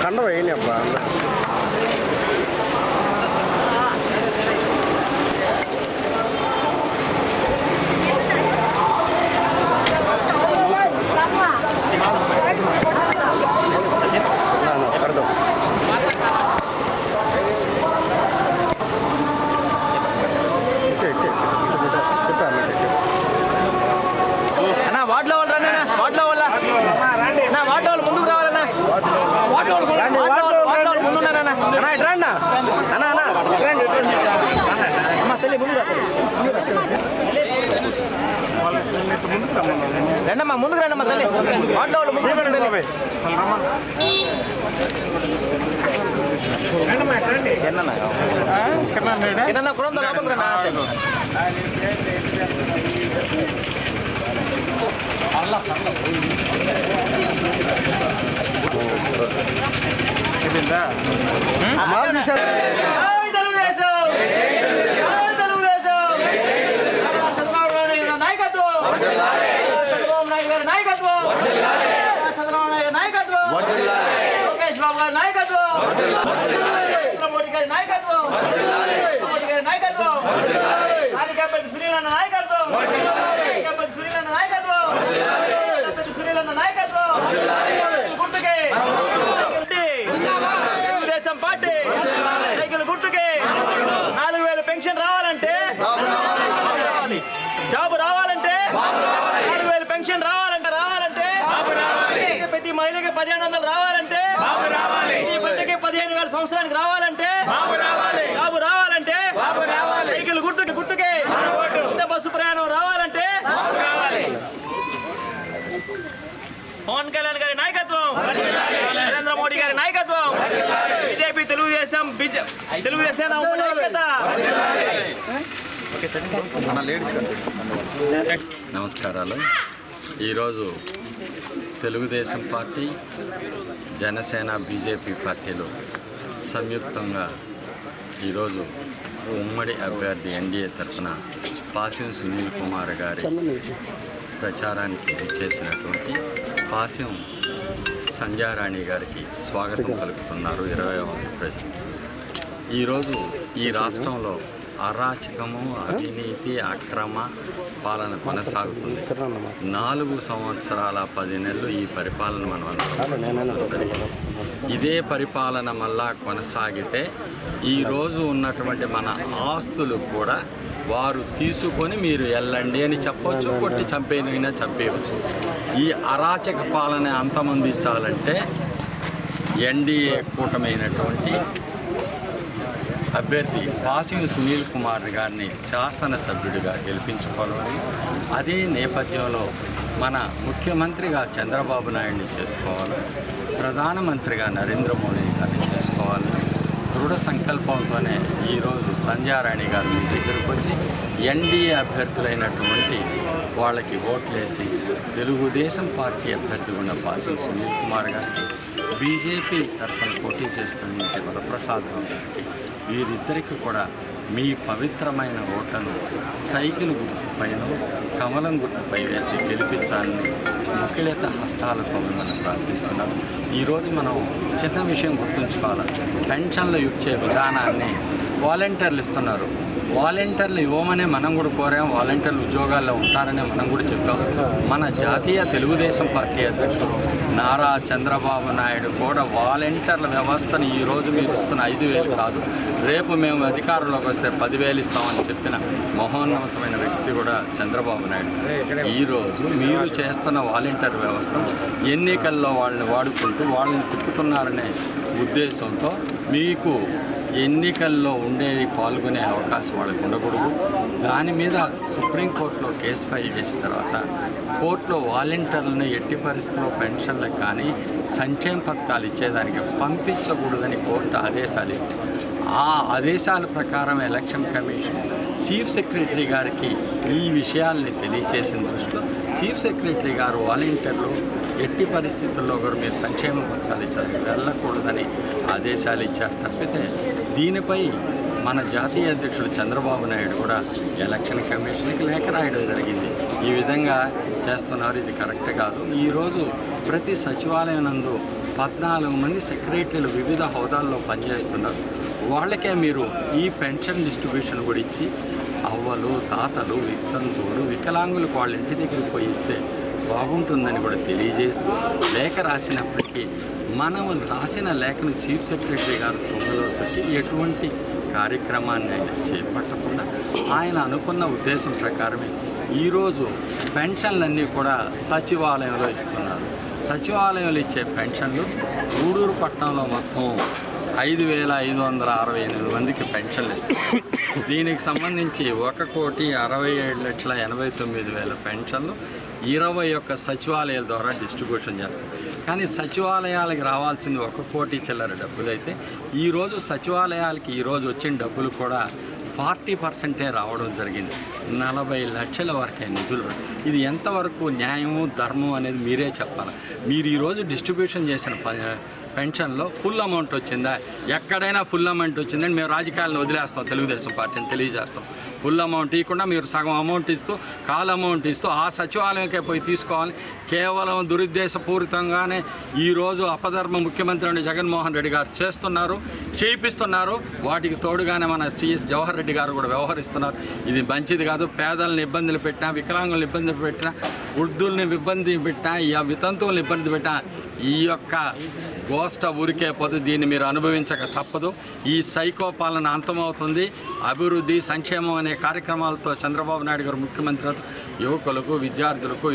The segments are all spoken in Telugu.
దండ వేయని అబ్బా రండమ్మా ముందుకు రండమ్మా తల్లి ఆటో వాళ్ళు ముందుకు కింద కురంతో లోపలికి రండి తెలుగుదేశం పార్టీ సైకిల్ గుర్తుకే 4000 పెన్షన్ రావాలంటే జాబ్ రావాలంటే 4000 పెన్షన్ రావాలంటే ప్రతి మహిళకి 1500 రావాలంటే ఈ ప్రతికి 15,000 సంవత్సరానికి రావాలంటే జాబ్ రావాలంటే సైకిల్ గుర్తుకే బస్సు ప్రయాణం రావాలంటే పవన్ కళ్యాణ్ గారి నాయకత్వం, నరేంద్ర మోడీ గారి నాయకత్వం, బీజేపీ తెలుగుదేశం నమస్కారాలు. ఈరోజు తెలుగుదేశం పార్టీ, జనసేన, బీజేపీ పార్టీలు సంయుక్తంగా ఈరోజు ఉమ్మడి అభ్యర్థి ఎన్డీఏ తరఫున పాసిం సునీల్ కుమార్ గారి ప్రచారానికి ఇచ్చేసినటువంటి పాసిం సంధ్యారాణి గారికి స్వాగతం పలుకుతున్నారు 20వ ప్రజలు. ఈరోజు ఈ రాష్ట్రంలో అరాచకము, అవినీతి, అక్రమ పాలన కొనసాగుతుంది. 4 సంవత్సరాల 10 నెలలు ఈ పరిపాలన మనం ఇదే పరిపాలన మళ్ళా కొనసాగితే ఈరోజు ఉన్నటువంటి మన ఆస్తులు కూడా వారు తీసుకొని మీరు వెళ్ళండి అని చెప్పవచ్చు, కొట్టి చంపేనైనా చంపేయవచ్చు. ఈ అరాచక పాలన అంతమొందించాలంటే ఎన్డీఏ కూటమైనటువంటి అభ్యర్థి పాసిం సునీల్ కుమార్ గారిని శాసనసభ్యుడిగా గెలిపించుకోవాలని, అదే నేపథ్యంలో మన ముఖ్యమంత్రిగా చంద్రబాబు నాయుడిని చేసుకోవాలి, ప్రధానమంత్రిగా నరేంద్ర మోడీ గారిని చేసుకోవాలని దృఢ సంకల్పంతోనే ఈరోజు సంధ్యారాణి గారు మీ దగ్గరకు వచ్చి ఎన్డీఏ అభ్యర్థులైనటువంటి వాళ్ళకి ఓట్లేసి తెలుగుదేశం పార్టీ అభ్యర్థి ఉన్న పాసిం సునీల్ కుమార్ గారికి, బీజేపీ తరఫున పోటీ చేస్తున్న వరప్రసాద్ గారికి, వీరిద్దరికి కూడా మీ పవిత్రమైన ఓట్లను సైకిల్ గుర్తుపైన, కమలం గుర్తుపై వేసి గెలిపించాలని ముఖ్యత హస్తాలతో మిమ్మల్ని ప్రార్థిస్తున్నాం. ఈరోజు మనం చిన్న విషయం గుర్తుంచుకోవాలి. పెన్షన్లు ఇచ్చే విధానాన్ని వాలంటీర్లు ఇస్తున్నారు. వాలంటీర్లు ఇవ్వమనే మనం కూడా కోరాం, వాలంటీర్లు ఉద్యోగాల్లో ఉంటారనే మనం కూడా చెప్పాం. మన జాతీయ తెలుగుదేశం పార్టీ అధ్యక్షుడు నారా చంద్రబాబు నాయుడు కూడా వాలంటీర్ల వ్యవస్థను ఈరోజు మీరు ఇస్తున్న 5,000 కాదు, రేపు మేము అధికారంలోకి వస్తే 10,000 ఇస్తామని చెప్పిన మహోన్నతమైన వ్యక్తి కూడా చంద్రబాబు నాయుడు. ఈరోజు మీరు చేస్తున్న వాలంటీర్ వ్యవస్థ ఎన్నికల్లో వాళ్ళని వాడుకుంటూ వాళ్ళని తిప్పుతున్నారనే ఉద్దేశంతో మీకు ఎన్నికల్లో పాల్గొనే అవకాశం వాళ్ళకి ఉండకూడదు. దాని మీద సుప్రీంకోర్టులో కేసు ఫైల్ చేసిన తర్వాత కోర్టులో వాలంటీర్లను ఎట్టి పరిస్థితుల్లో పెన్షన్లకు కానీ సంక్షేమ పథకాలు ఇచ్చేదానికి పంపించకూడదని కోర్టు ఆదేశాలు ఇస్తుంది. ఆ ఆదేశాల ప్రకారం ఎలక్షన్ కమిషన్ చీఫ్ సెక్రటరీ గారికి ఈ విషయాల్ని తెలియచేసిన దృష్టిలో చీఫ్ సెక్రటరీ గారు వాలంటీర్లు ఎట్టి పరిస్థితుల్లో కూడా మీరు సంక్షేమ పథకాలు ఇచ్చారు వెళ్ళకూడదని ఆదేశాలు ఇచ్చారు తప్పితే దీనిపై మన జాతీయ అధ్యక్షుడు చంద్రబాబు నాయుడు కూడా ఎలక్షన్ కమిషన్కి లేఖ రాయడం జరిగింది. ఈ విధంగా చేస్తున్నారు, ఇది కరెక్ట్ కాదు. ఈరోజు ప్రతి సచివాలయం నందు 14 మంది సెక్రటరీలు వివిధ హోదాల్లో పనిచేస్తున్నారు. వాళ్ళకే మీరు ఈ పెన్షన్ డిస్ట్రిబ్యూషన్ కూడా ఇచ్చి అవ్వలు, తాతలు, వితంతువులు, వికలాంగులకు వాళ్ళ ఇంటి దగ్గరికి పోయి ఇస్తే బాగుంటుందని కూడా తెలియజేస్తూ లేఖ రాసినప్పటికీ మనం రాసిన లేఖను చీఫ్ సెక్రటరీ గారు తుంగలో పెట్టి ఎటువంటి కార్యక్రమాన్ని ఆయన చేపట్టకుండా ఆయన అనుకున్న ఉద్దేశం ప్రకారమే ఈరోజు పెన్షన్లన్నీ కూడా సచివాలయంలో ఇస్తున్నారు. సచివాలయంలో ఇచ్చే పెన్షన్లు గూడూరు పట్టణంలో మొత్తం 5,568 మందికి పెన్షన్లు ఇస్తారు. దీనికి సంబంధించి 1,67,89,000 పెన్షన్లు 21 సచివాలయాల ద్వారా డిస్ట్రిబ్యూషన్ చేస్తారు. కానీ సచివాలయాలకి రావాల్సింది 1 కోటి చిల్లర డబ్బులు అయితే ఈరోజు సచివాలయాలకి ఈరోజు వచ్చిన డబ్బులు కూడా 40% రావడం జరిగింది. 40 లక్షల వరకే నిధులు. ఇది ఎంతవరకు న్యాయము, ధర్మం అనేది మీరే చెప్పాలి. మీరు ఈరోజు డిస్ట్రిబ్యూషన్ చేసిన పెన్షన్లో ఫుల్ అమౌంట్ వచ్చిందా? ఎక్కడైనా ఫుల్ అమౌంట్ వచ్చిందని మేము రాజకీయాలను వదిలేస్తాం, తెలుగుదేశం పార్టీని తెలియజేస్తాం. ఫుల్ అమౌంట్ ఇవ్వకుండా మీరు సగం అమౌంట్ ఇస్తూ కాల్ అమౌంట్ ఇస్తూ ఆ సచివాలయంకే పోయి తీసుకోవాలి. కేవలం దురుద్దేశపూరితంగానే ఈరోజు అపధర్మ ముఖ్యమంత్రి జగన్మోహన్ రెడ్డి గారు చేయిస్తున్నారు. వాటికి తోడుగానే మన సిఎస్ జవహర్ రెడ్డి గారు కూడా వ్యవహరిస్తున్నారు. ఇది మంచిది కాదు. పేదలను ఇబ్బందులు పెట్టినా, వికలాంగులను ఇబ్బందులు పెట్టినా, వృద్ధుల్ని ఇబ్బంది పెట్టినా, వితంతువులను ఇబ్బంది పెట్టినా ఈ యొక్క గోష్ట ఊరికే పోతే దీన్ని మీరు అనుభవించక తప్పదు. ఈ సైకో పాలన అంతమవుతుంది. అభివృద్ధి, సంక్షేమం అనే కార్యక్రమాలతో చంద్రబాబు నాయుడు గారు ముఖ్యమంత్రి యువకులకు, విద్యార్థులకు,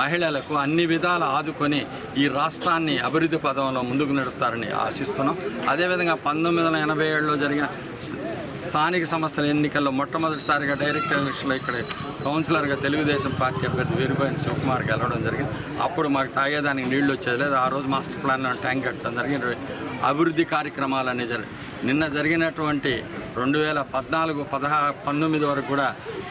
మహిళలకు అన్ని విధాలు ఆదుకొని ఈ రాష్ట్రాన్ని అభివృద్ధి పదంలో ముందుకు నడుపుతారని ఆశిస్తున్నాం. అదేవిధంగా 1987లో జరిగిన స్థానిక సంస్థల ఎన్నికల్లో మొట్టమొదటిసారిగా డైరెక్ట్ ఎలక్షన్లో ఇక్కడ కౌన్సిలర్గా తెలుగుదేశం పార్టీ అభ్యర్థి వీరుబోయిన శివకుమార్ గెలవడం జరిగింది. అప్పుడు మాకు తాగేదానికి నీళ్లు వచ్చేది లేదు. ఆ రోజు మాస్టర్ ప్లాన్లో ట్యాంక్ కట్టడం జరిగింది. అభివృద్ధి కార్యక్రమాలన్నీ నిన్న జరిగినటువంటి 2014-19 వరకు కూడా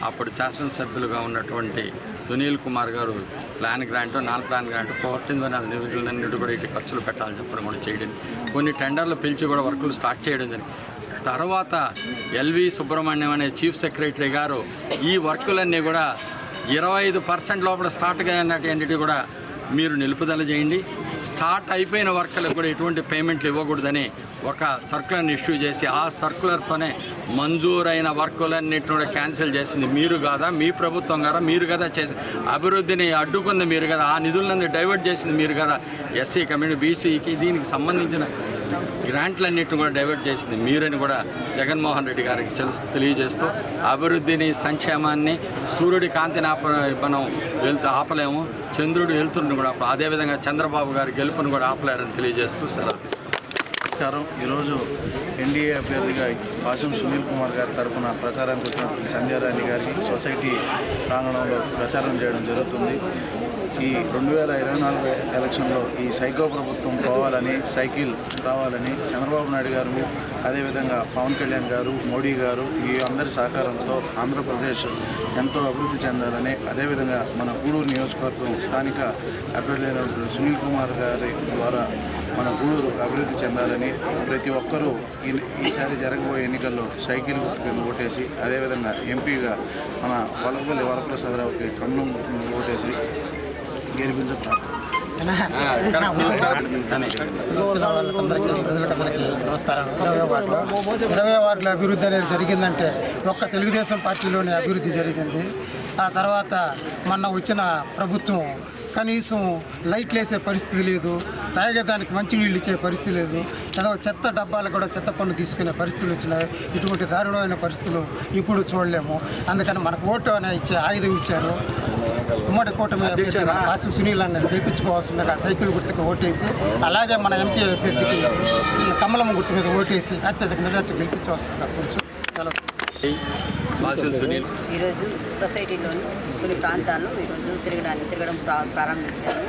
అప్పుడు శాసనసభ్యులుగా ఉన్నటువంటి సునీల్ కుమార్ గారు plan grant, non plan grant 14 నిధులన్నిటి కూడా ఇటు ఖర్చులు పెట్టాలని చెప్పడం కూడా చేయడం, కొన్ని టెండర్లు పిలిచి కూడా వర్కులు స్టార్ట్ చేయడం జరిగింది. తర్వాత ఎల్వి సుబ్రహ్మణ్యం అనే చీఫ్ సెక్రటరీ గారు ఈ వర్కులన్నీ కూడా 25% లోపల స్టార్ట్ అయినటువంటి కూడా మీరు నిలుపుదల చేయండి, స్టార్ట్ అయిపోయిన వర్కులకు కూడా ఎటువంటి పేమెంట్లు ఇవ్వకూడదని ఒక సర్కులర్ని ఇష్యూ చేసి ఆ సర్కులర్తోనే మంజూరైన వర్కులన్నింటిని కూడా క్యాన్సిల్ చేసింది మీరు కాదా, మీ ప్రభుత్వం కదా, మీరు కదా చేసి అభివృద్ధిని అడ్డుకుంది మీరు కదా, ఆ నిధులన్నీ డైవర్ట్ చేసింది మీరు కదా, ఎస్సీ కమ్యూనిటీ, బీసీకి దీనికి సంబంధించిన గ్రాంట్లన్నింటిని కూడా డైవర్ట్ చేసింది మీరని కూడా జగన్మోహన్ రెడ్డి గారికి తెలియజేస్తూ అభివృద్ధిని, సంక్షేమాన్ని, సూర్యుడి కాంతిని మనం ఆపలేము, చంద్రుడు వెళ్తుని కూడా అదేవిధంగా చంద్రబాబు గారి గెలుపును కూడా ఆపలేరని తెలియజేస్తూ సెలవు. నమస్కారం. ఈరోజు ఎన్డీఏ అభ్యర్థిగా పాశం సునీల్ కుమార్ గారి తరఫున ప్రచారానికి వచ్చినటువంటి సంధ్యారాణి గారికి సొసైటీ ప్రాంగణంలో ప్రచారం చేయడం జరుగుతుంది. ఈ 2024 ఎలక్షన్లో ఈ సైకో ప్రభుత్వం పోవాలని, సైకిల్ రావాలని చంద్రబాబు నాయుడు గారు, అదేవిధంగా పవన్ కళ్యాణ్ గారు, మోడీ గారు ఈ అందరి సహకారంతో ఆంధ్రప్రదేశ్ ఎంతో అభివృద్ధి చెందాలని, అదేవిధంగా మన గూడూరు నియోజకవర్గం స్థానిక అభ్యర్థి అయినటువంటి సునీల్ కుమార్ గారి ద్వారా మన గూడూరు అభివృద్ధి చెందాలని ప్రతి ఒక్కరూ ఈసారి జరగబోయే ఎన్నికల్లో సైకిల్ గుర్తుకు ఓటేసి, అదేవిధంగా ఎంపీగా మన వలపల్లి వరప్రసాదరావుకి కమలం గుర్తుకు ఓటేసి గెలిపించుతారు. ప్రజలకందరికీ నమస్కారం. 20 వార్డుల అభివృద్ధి అనేది జరిగిందంటే ఒక్క తెలుగుదేశం పార్టీలోనే అభివృద్ధి జరిగింది. ఆ తర్వాత మొన్న వచ్చిన ప్రభుత్వం కనీసం లైట్లు వేసే పరిస్థితి లేదు, తాగేదానికి మంచినీళ్ళు ఇచ్చే పరిస్థితి లేదు, ఏదో చెత్త డబ్బాలు కూడా చెత్త పన్ను తీసుకునే పరిస్థితులు వచ్చినాయి. ఇటువంటి దారుణమైన పరిస్థితులు ఇప్పుడు చూడలేము. అందుకని మనకు ఓటు అనే ఇచ్చే ఆయుధం ఇచ్చారు. ఉమ్మడి కూటమి అభ్యర్థి పాశం సునీల్ అన్నది గెలిపించుకోవాల్సిందిగా సైకిల్ గుర్తుకు ఓటేసి, అలాగే మన ఎంపీ అభ్యర్థికి కమలం గుర్తు మీద ఓటేసి అత్యధిక మెజార్టీ గెలిపించవలసిందిగా కూర్చు సెలవు. ఈరోజు సొసైటీలోని కొన్ని ప్రాంతాల్లో ఈరోజు తిరగడం ప్రారంభించారు.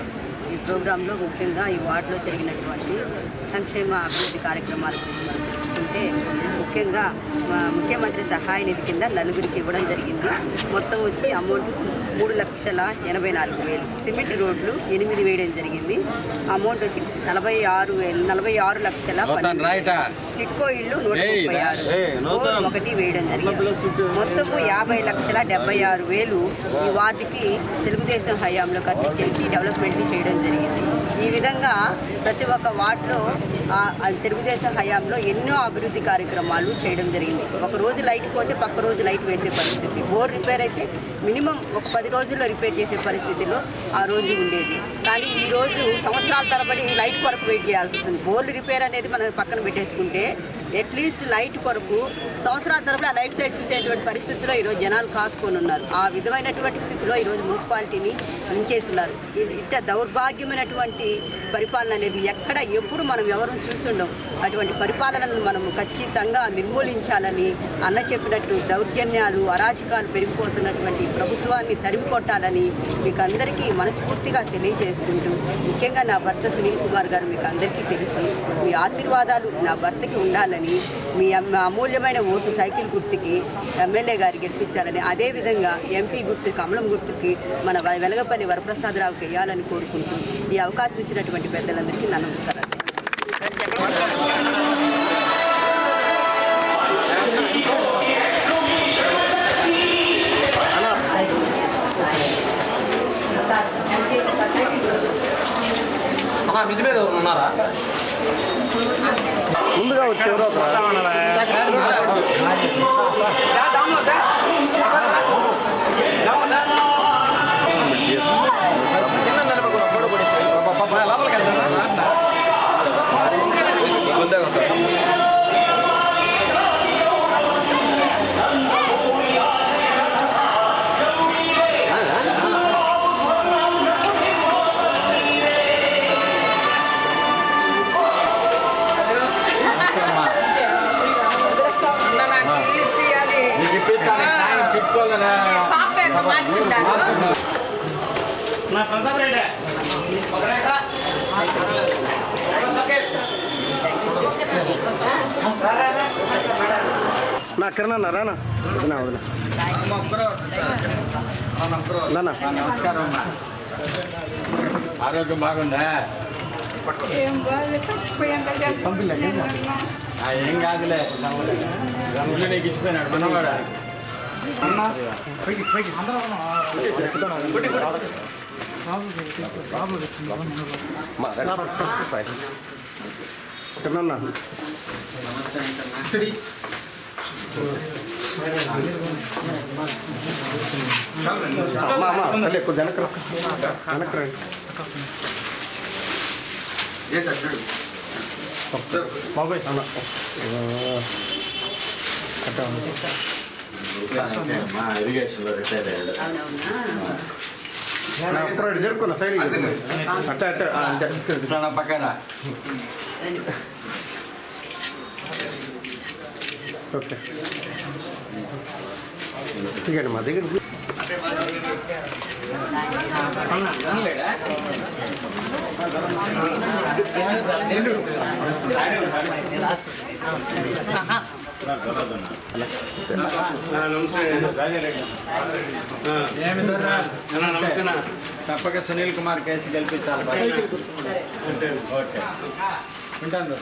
ఈ ప్రోగ్రాంలో ముఖ్యంగా ఈ వార్డులో జరిగినటువంటి సంక్షేమ అభివృద్ధి కార్యక్రమాల గురించి మనం తెలుసుకుంటే, ముఖ్యంగా ముఖ్యమంత్రి సహాయ నిధి కింద 4గురికి ఇవ్వడం జరిగింది. మొత్తం వచ్చి అమౌంట్ 3,84,000. సిమెంట్ రోడ్లు 8 వేయడం జరిగింది. అమౌంట్ వచ్చి 46 లక్షల టిక్కో ఇళ్ళు 136 ఒకటి వేయడం జరిగింది. మొత్తము 50,76,000 ఈ వార్డుకి తెలుగుదేశం హయాంలో ఖర్చు చేసి డెవలప్మెంట్ చేయడం జరిగింది. ఈ విధంగా ప్రతి ఒక్క వార్డులో తెలుగుదేశం హయాంలో ఎన్నో అభివృద్ధి కార్యక్రమాలు చేయడం జరిగింది. ఒక రోజు లైట్ పోతే పక్క రోజు లైట్ వేసే పరిస్థితి, బోర్ రిపేర్ అయితే మినిమం ఒక 10 రోజుల్లో రిపేర్ చేసే పరిస్థితిలో ఆ రోజు ఉండేది. కానీ ఈరోజు సంవత్సరాల తరబడి లైట్ కొరకు వెయిట్ చేయాల్సి వస్తుంది. బోర్లు రిపేర్ అనేది మనం పక్కన పెట్టేసుకుంటే అట్లీస్ట్ లైట్ కొరకు సంవత్సరాల తరబడి ఆ లైట్ సైడ్ చూసేటువంటి పరిస్థితిలో ఈరోజు జనాలు కాసుకొని ఉన్నారు. ఆ విధమైనటువంటి స్థితిలో ఈరోజు మున్సిపాలిటీని ఉంచేస్తున్నారు. ఇట్ట దౌర్భాగ్యమైనటువంటి పరిపాలన అనేది ఎప్పుడు మనం ఎవరు చూస్తుండం. అటువంటి పరిపాలనను మనం ఖచ్చితంగా నిర్మూలించాలని అన్న చెప్పినట్టు దౌర్జన్యాలు అరాచకాలు పెరిగిపోతున్నటువంటి ప్రభుత్వాన్ని తరిమి కొట్టాలని మీకు అందరికీ మనస్ఫూర్తిగా తెలియజేసుకుంటూ, ముఖ్యంగా నా భర్త సునీల్ కుమార్ గారు మీకు అందరికీ తెలుసు, మీ ఆశీర్వాదాలు నా భర్తకి ఉండాలని, మీ అమూల్యమైన ఓటు సైకిల్ గుర్తుకి ఎమ్మెల్యే గారికి గెలిపించాలని, అదేవిధంగా ఎంపీ గుర్తు కమలం గుర్తుకి మన వెలగపల్లి వరప్రసాదరావుకి వేయాలని కోరుకుంటూ ఈ అవకాశం ఇచ్చినటువంటి పెద్దలందరికీ నా నమస్కారాలు. మిది మీద ఉన్నారా? ముందుగా వచ్చేవారు నా కిరణ్ రానా నమస్కారం అమ్మా. ఆరోగ్యం బాగుందా? ఏం కాదులే, ఇల్లు నీకు ఇచ్చిపోయినాడు మనవాడా. ఇరిగేషన్లో రిటైర్ అయ్యాడు. జరుపుకున్నా సైడ్ పక్కన ఓకే దిగండి మా దిగండి. తప్పక సునీల్ కుమార్ కేసు గెలిపించాలి. ఓకే ఉంటాను.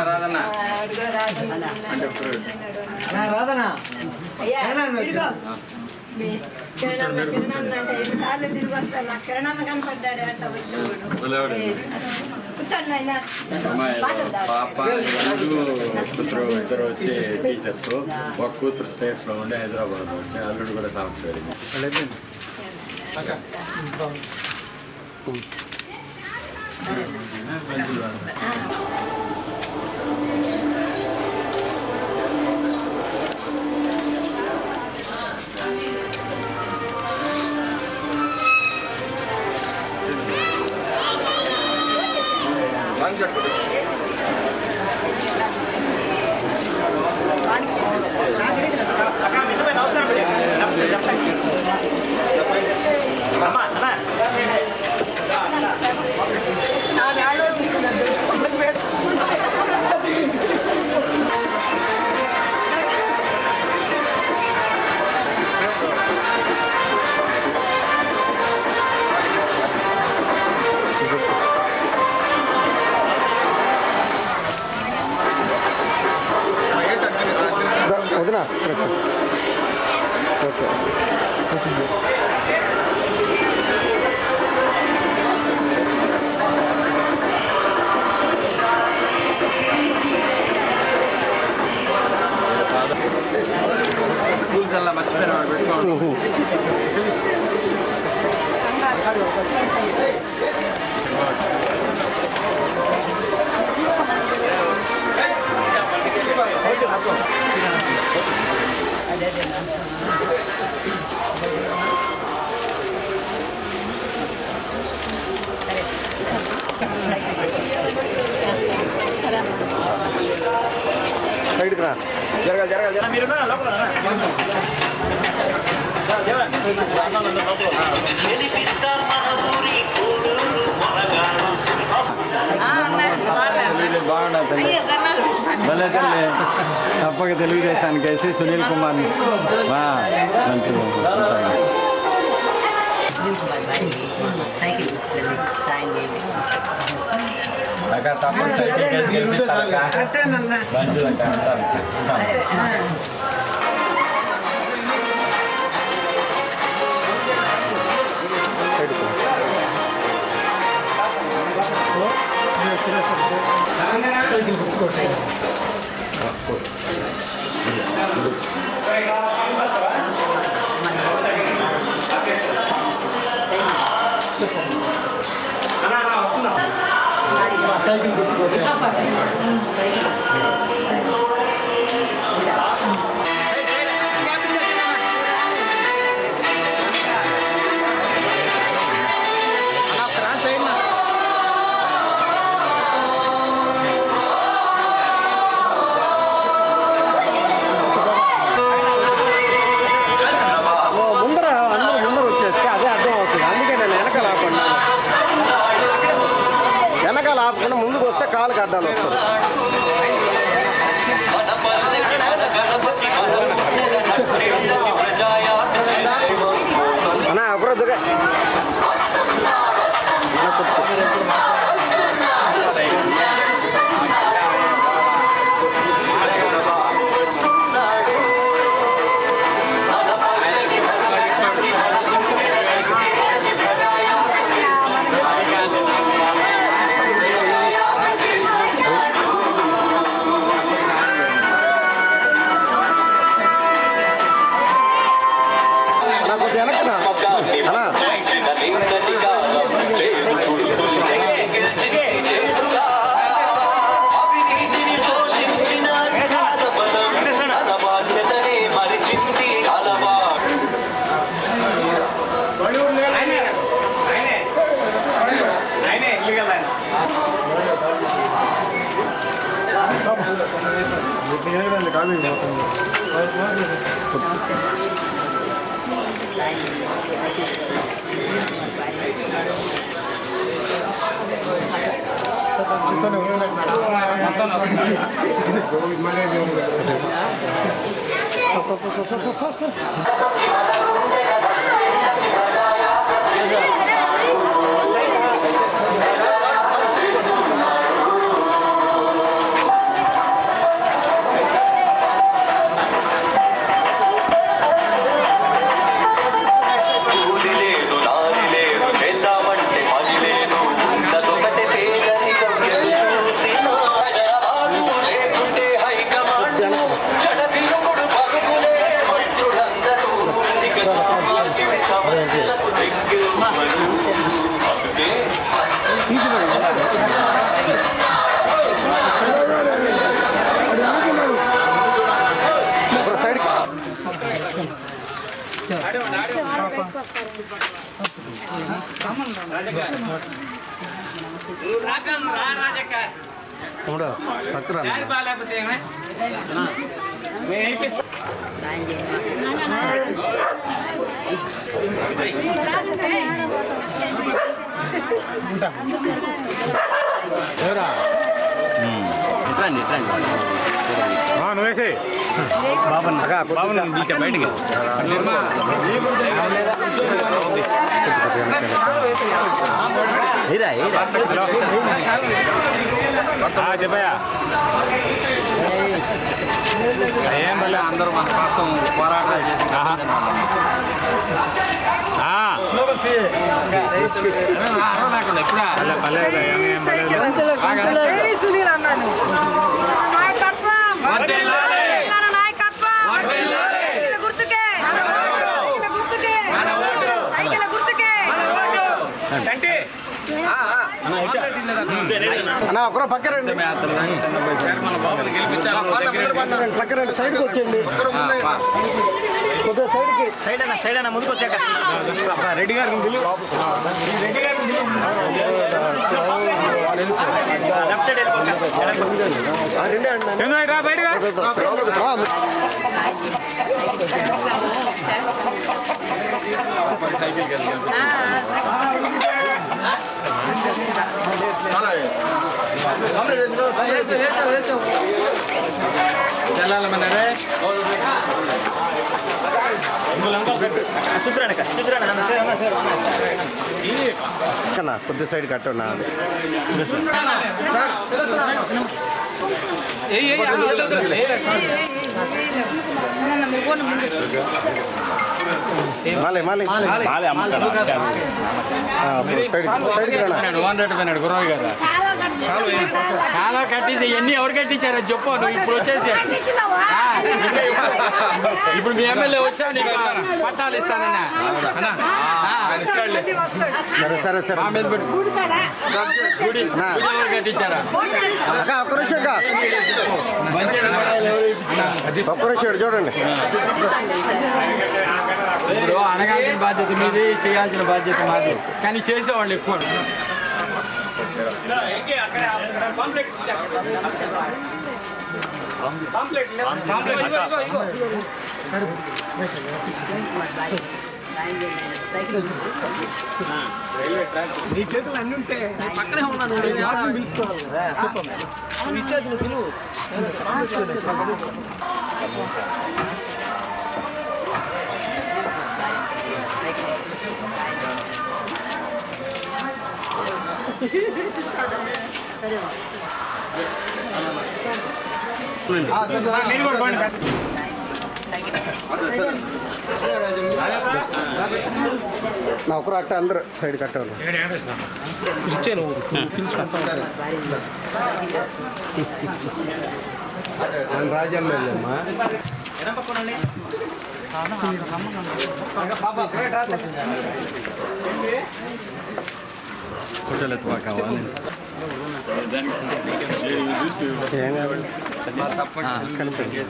రాదనా పాప కూతురు ఇద్దరు వచ్చి టీచర్స్, ఒక కూతురు స్టేట్స్ లో ఉండే హైదరాబాద్ లో వచ్చి అల్లుడు కూడా సాఫ్ట్వేర్. వానికి ఓకే స్కూల్స్ అలా మర్చిపోయినా పెట్టుకోండి. సైడ్కి రా జరగాలి జరగాలి జరగాలి మీరు లోపల బాగుండదు తల్లి భలే తల్లి తప్పక తెలుగుదేశానికి వేసి సునీల్ కుమార్ మంచిది సైకిల్ సాయం చేయండి. తప్పక సైకిల్ కేసు గెలిపిస్తారక్క. మంచిదక్క అంటారు. సైకిల్ గుర్తుకోండి. సైకిల్ గుర్తుకోండి. ముందర అందరూ ముందర వచ్చేస్తే అదే అర్థం అవుతుంది. అందుకే నేను వెనకాల ఆపండి. వెనకాల ఆపకుండా ముందుకు వస్తే కాలు అడ్డాలు వస్తుంది. అన్నా ఒకరోజు వెనకనా అన్నా నువ్వేసే బాబు పిలిచా బయటికి చెప్పయా ఏం వల్ల అందరూ మన కోసం పోరాటాలు చేసి సునీల్ అన్నాను అన్న ఒకరు పక్క రండి, పక్క రండి, సైడ్కి వచ్చేయండి, కొద్దిగా సైడ్కి. సైడ్ అన్న ముందుకు వచ్చాక రెడ్డి గారు లెఫ్ట్ సైడ్ కన్నా కొద్ది సైడ్ కట్టన్నా. మాలే మాలే సైడ్కి రానా. గురవయ్య గారు చాలా కట్టించి ఎన్ని ఎవరు కట్టించారో చెప్పు. నువ్వు ఇప్పుడు వచ్చేసి ఇప్పుడు మీ ఎమ్మెల్యే వచ్చా నీకు పట్టాలు ఇస్తానన్నా. సరే సరే సరే గుడి ఎవరు కట్టించారా? అక్క ఒక్క నిమిషం అక్క, ఒక్క నిమిషం చూడండి. ఇప్పుడు అనగాల్సిన బాధ్యత మీది, చేయాల్సిన బాధ్యత మాది, కానీ చేసేవాళ్ళు ఎక్కువ. నీ చేతులు అన్ని ఉంటే పక్కనే ఉన్నాను, పిలుచుకోవాలి చెప్పమ్మా. ఇచ్చేసిన పిలువు నా ఒకరు అట్ట అందరు సైడ్ కట్టాలి. ఇచ్చాను పిలుచుకుంటాను. రాజమ్మ ఫోటోలు ఎత్తుపా కావాలి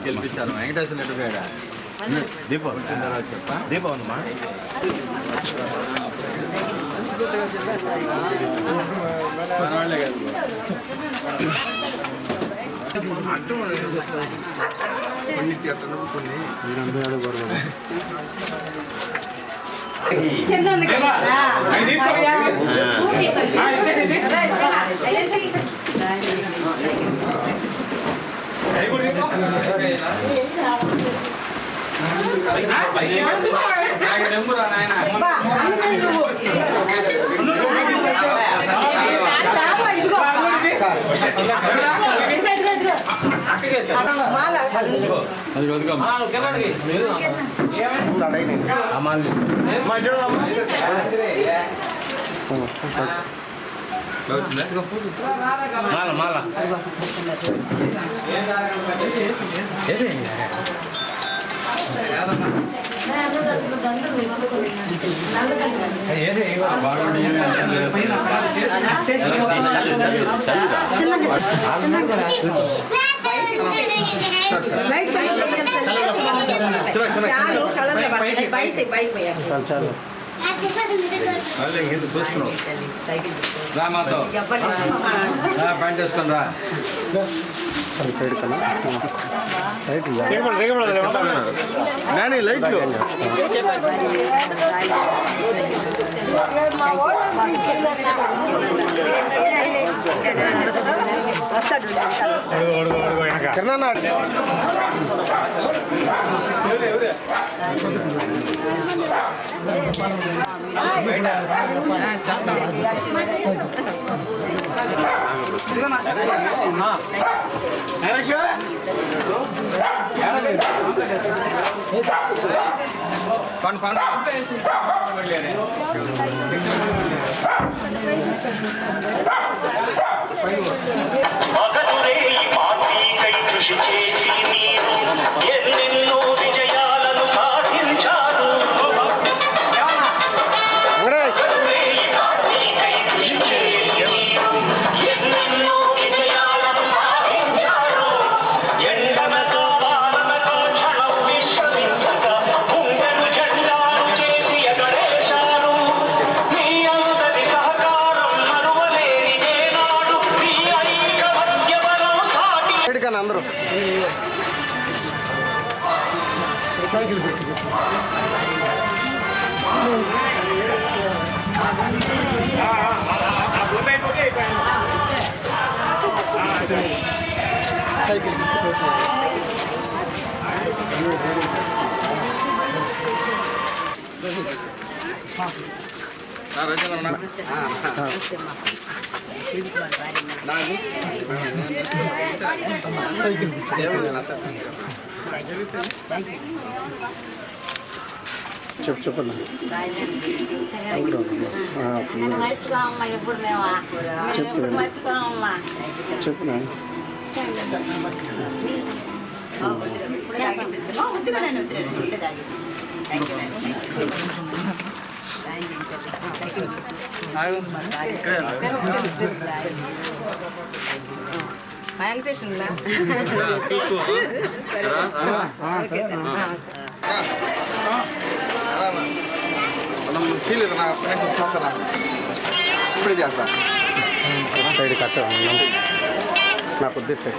గెలిపించాను. వెంకటేశ్వర రెడ్డి గారు దీపం వచ్చిన తర్వాత చెప్పా. దీపం ఉందమ్మా. వాళ్ళే కాదు అది రోజుగా మాల మాల రామాతో ప్యాంట్ వేసుకుని రా. లైట్లు కిరణ్ కృషి చేసి ఎన్నెన్నో విజయాలను సాధించారు. కృషి చేసి ఎన్నెన్నో విజయాలను సాధించారు. ఎండనతో వాననతో క్షణం విశ్రమించక గుండెను జెండాలు చేసి ఎగరేశారు. మీ అందరి సహకారం మరువలేనిదే నాడు మీ ఐకమత్య బలం సాటి అందరూ సైకిల్ పెట్టి సైకిల్ చెప్పండి మర్చిపోమ్మా ఎప్పుడు మేము చెప్పు వెంకటేశ్వర ఇప్పుడే చేస్తా సైడ్ కట్ట నాకు ఉద్దేశం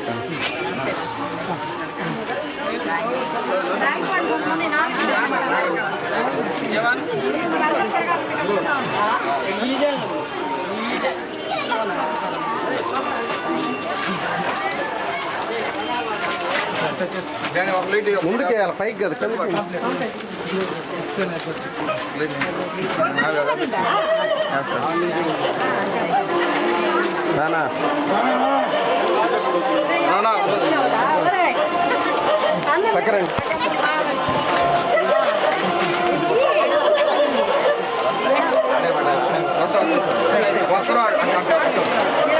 ముందుకు వేయాలి పైకి కదా పక్కరండి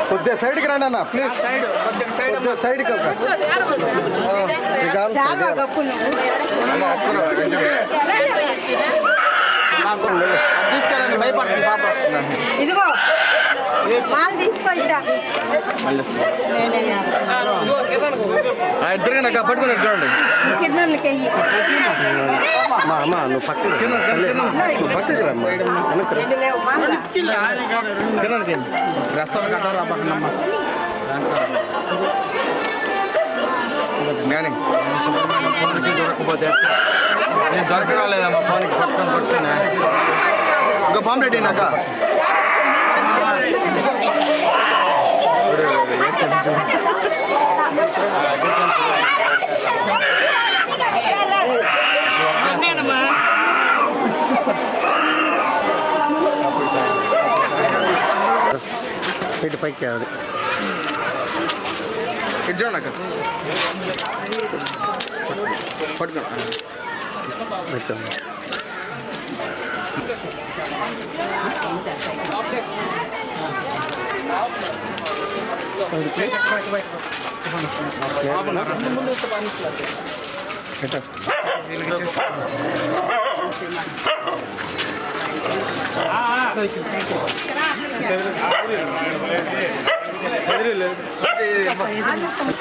కొద్దిగా సైడ్కి రండి అన్న ప్లీజ్ సైడ్కి తీసుకెళ్ళండి భయపడుతుంది పాప ఇదిగో మాల్ తీసుకుంటా ఇద్దరు నాకు పట్టుకుని చూడండి అమ్మా నువ్వు పక్కకి నువ్వు పక్కకి రమ్మా తినండి రసం కట్టారా పక్కనమ్మా దొరకపోతే నేను దొరకడం లేదమ్మా ఫోన్కి పట్టుకొని ఇంకా ఫామ్ రెడీ నాక పైకి అది ఇద్దరు పట్టుకో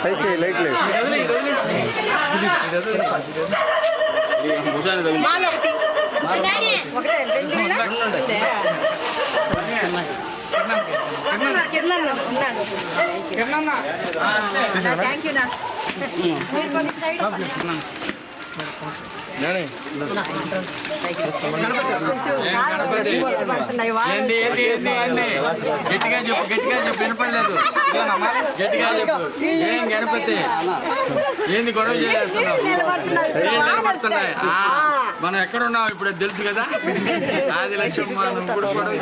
పైకి లైట్ లేదు థ్యాంక్ యూ నా ఏంది ఏంది ఏంది ఏంది గట్టిగా చెప్పు వినపడలేదు గట్టిగా చెప్పు ఏం గణపతి ఏంది గొడవ చేస్తున్నావు నిలబడుతున్నాయి మనం ఎక్కడ ఉన్నావు ఇప్పుడు తెలుసు కదా 10 లక్షలు మనం ఇప్పుడు గొడవ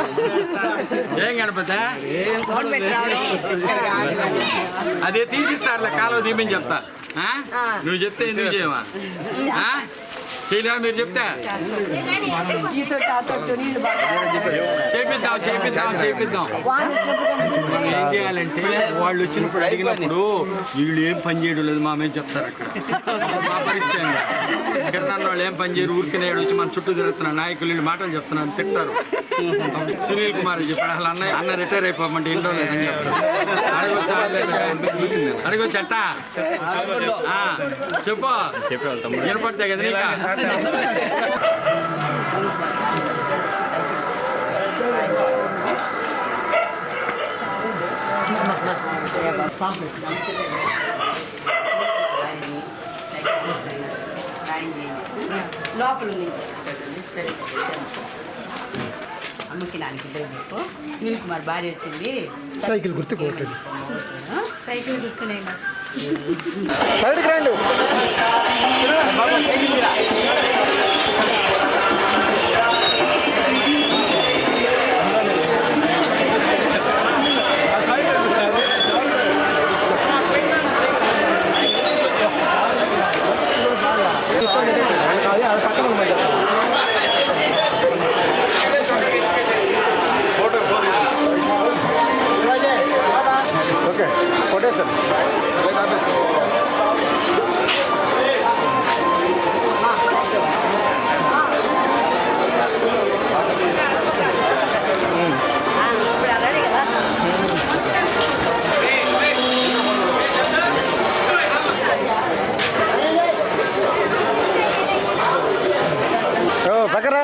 ఏం గణపతి అదే తీసిస్తారులే కాలువ దీపని చెప్తా నువ్వు చెప్తే ఎందుకు చేయమా చేయలే మీరు చెప్తే చేపిద్దాం మనం ఏం చేయాలంటే వాళ్ళు వచ్చినప్పుడు అడిగినప్పుడు వీళ్ళు ఏం పని చేయడం లేదు మా మీద చెప్తారు అక్కడ మా పరిస్థితి కిరణ్ వాళ్ళు ఏం పని చేయరు ఊరికనే వచ్చి మన చుట్టూ తిరుగుతున్నారు నాయకులు వీళ్ళు మాటలు చెప్తున్నారు తిడతారు. అప్పుడు సునీల్ కుమార్ చెప్పాడు అసలు అన్న రిటైర్ అయిపోమంటే ఏంటో లేదని చెప్తారు. అడగొచ్చట చెప్పు వినపడతాయి కదా నీకా లోపల అమ్మకి నాన్నకి ఇద్దరు చెప్పు. సునీల్ కుమార్ భార్య వచ్చింది. సైకిల్ గుర్తు కోటది సైకిల్ గుర్తునే సైడ్కి రండి. ఓకే కొట్టేస్తారు. దగ్గర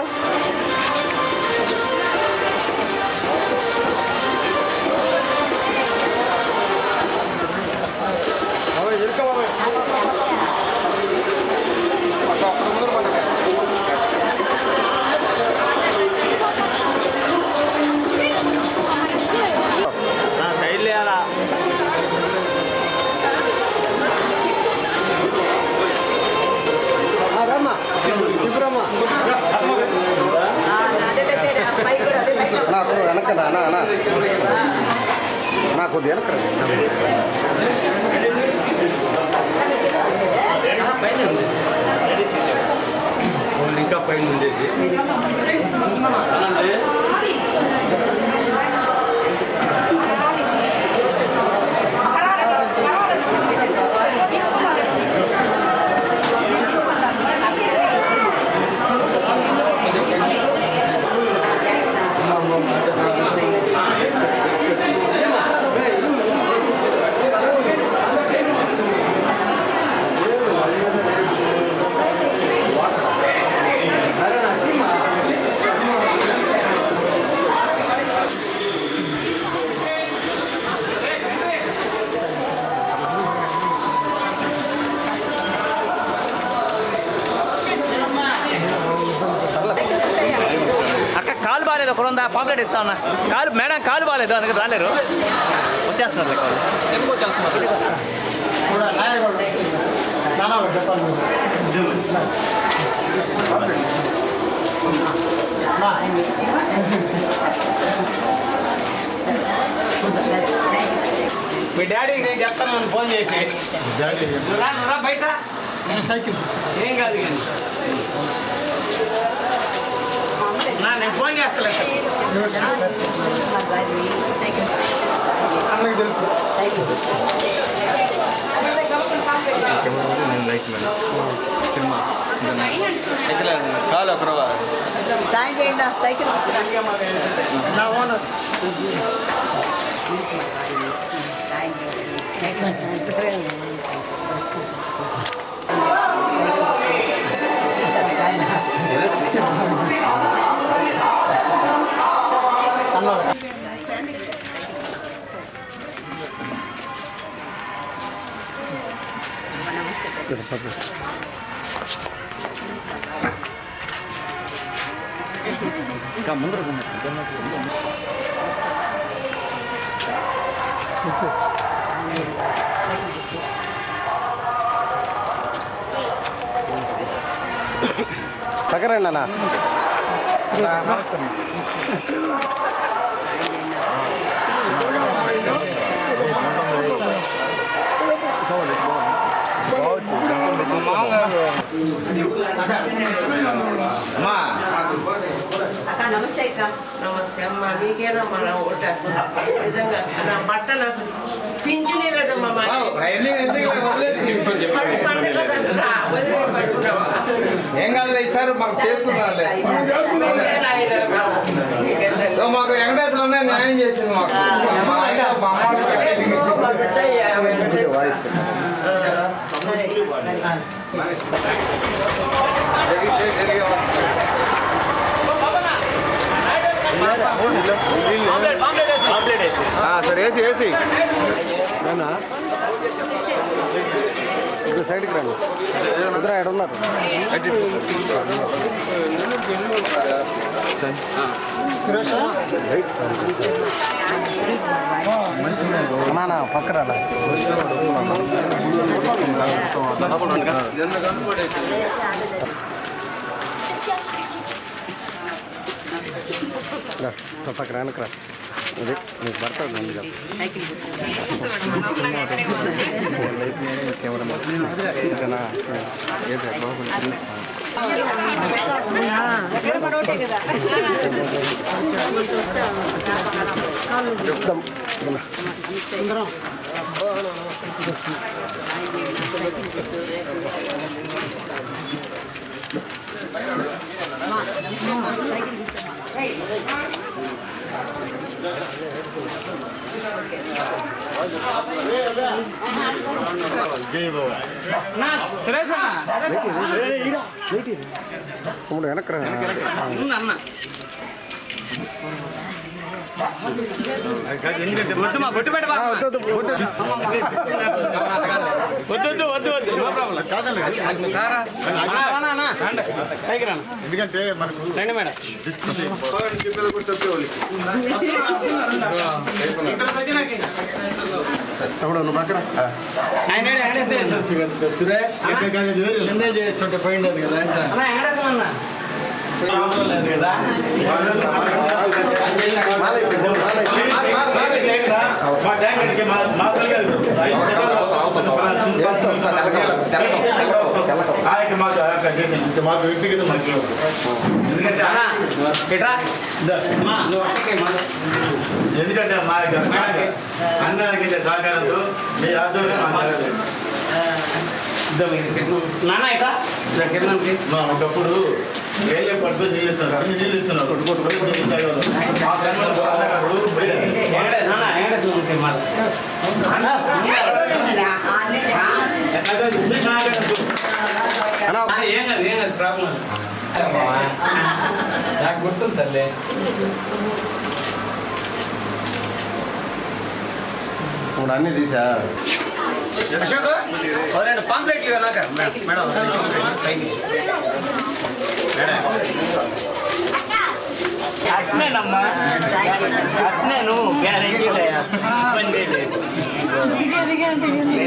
సైడ్ లేయాలా నాకు వెనక నాకు కొద్ది వెనక ఇంకా పైన ఉండేది కాలు బాగాలేదు ఒక వంద పాంప్లెట్ ఇస్తా ఉన్నా కాలు మేడం కాలు బాగాలేదు అందుకని రాలేరు వచ్చేస్తున్నారు లెక్క ఎందుకు వచ్చేస్తున్నారు మీ డాడీకి నేను చెప్తాను నన్ను ఫోన్ చేసి రా బయట సైకిల్ ఏం కాదు నేను ఫోన్ చేస్తాను అన్నకి తెలుసు కాలు ఒకరు సాయం చేయండి సైకిల్ నా ఓనర్ ఇంకా ముందర దగ్గరండి అన్న అమ్మా మీకేనమ్మా నా ఓటాకు నిజంగా నా బట్ట నాకు పింఛనే లేదమ్మా ఏం కాదులే ఈసారి మాకు చేస్తున్నారులే. మాకు వెంకటేశ్వరంలో న్యాయం చేసింది మాకు. మా సరే ఏసీ ఏసీ సైడ్కి రండి. ఇద్దరు ఎక్కడ ఉన్నారు? నా పక్క రా పక్క వెనక రా. అదే నీకు పడుతుంది కెమెరా చెప్తాం. వెనక ఎందుకంటే మనకు రండి మేడం చేస్తుంటే పోయిండదు కదా లేదు కదా మాకు వ్యక్తిగత మనకి ఎందుకంటే మా అన్నానికి సహకారంతో మీ ఆధ్వర్యం ఒకప్పుడు వేలే పడుతూ నీళ్ళు ఇస్తున్నారు నీళ్ళు ఇస్తున్నారు నాకు గుర్తుంది తల్లి. ఇప్పుడు అన్నీ తీసా పాంప్లెట్లు మేడం అట్నేనమ్మా అట్నే నువ్వు గ్యారెంటీ ఇబ్బంది లేదు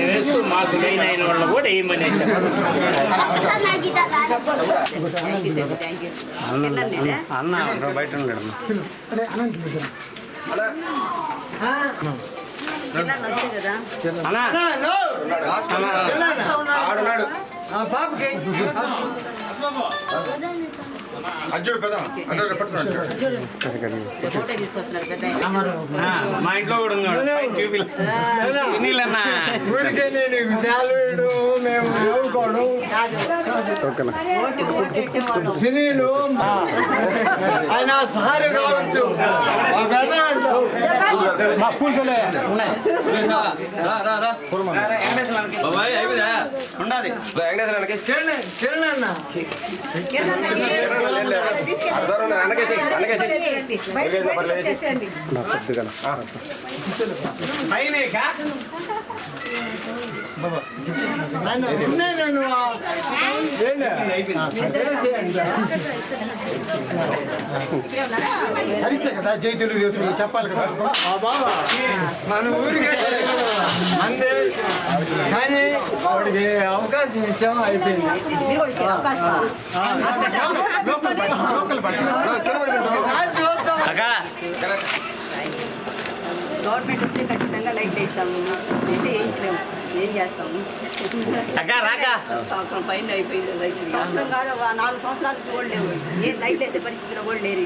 వేస్తూ మాకు మెయిన్ అయిన వాళ్ళు కూడా ఏమని అన్న బయట ఉన్నాడు. మా ఇంట్లో కూడా ఉన్నాడు సినీలు ఆయన సహారు కావచ్చు మా పూసలే ఉన్నాయి. ఉండాలి హరిస్తే కదా జై తెలుగుదేశం చెప్పాలి కదా బాబా మన ఊరికే అందే కానీ వాడికి అవకాశం ఇచ్చాం అయిపోయింది. గవర్నమెంట్ వస్తే ఖచ్చితంగా లైట్లు వేస్తాము, అయితే వేయించలేము, ఏం చేస్తాము. సంవత్సరం పైన అయిపోయింది లైట్లు. సంవత్సరం కాదు, 4 సంవత్సరాలు చూడలేము. ఏ లైట్లు వేసే పరిస్థితిలో కూడా లేరు.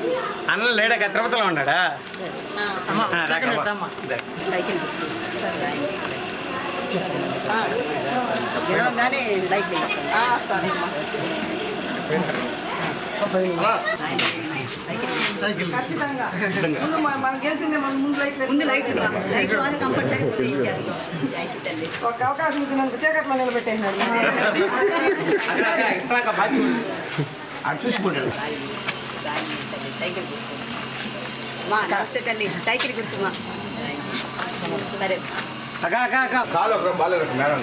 అన్న లేడా తిరుపతిలో ఉన్నాడా? సైకిల్ గెలవగానే లైట్లు వేస్తాం. ఖచ్చితంగా ముందు మనం గెలిచిందే మనం ముందు లైట్లు కంపల్సరీ ఒక అవకాశం ఇచ్చినందుకు చీకట్లో నిలబెట్టేసినారు. సైకిల్ మా నమస్తే తల్లి, సైకిల్ గుర్తుమా? సరే కాలు ఒక బాగాలేదు మేడం.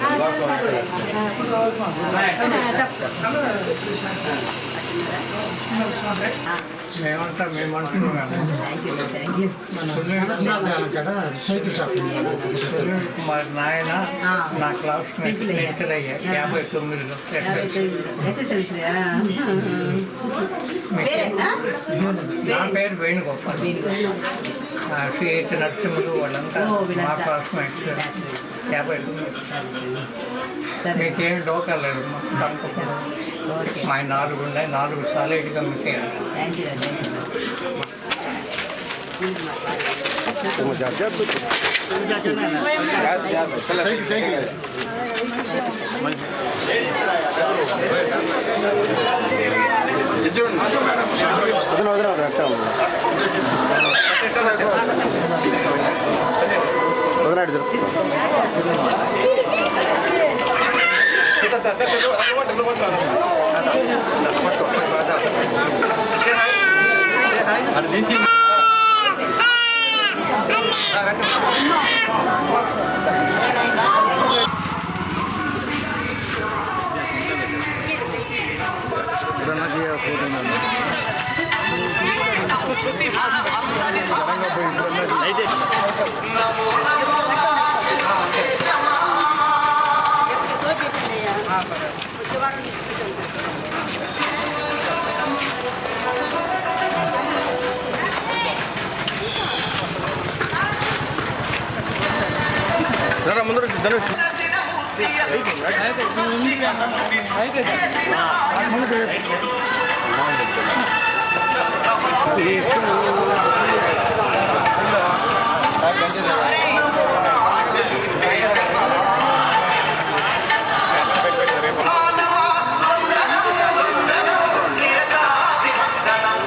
మేమంతా మేము అంటున్నాము సైకిల్ షాప్ సునీల్ కుమార్ నాయన నా క్లాస్ లెక్చర్ అయ్యా 59లో నా పేరు వేణుగోపాల్. సిహెచ్ నరసింహులు వాళ్ళంతా మా క్లాస్మేట్స్ 59. మీకేం డోకా లేదు తప్పకుండా. మా 4 ఉన్నాయి, 4 సాలిడ్గా మీకు ముందు ధనుష్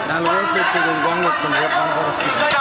నాలుగు ఓట్లు వచ్చేది బాగుంటుంది.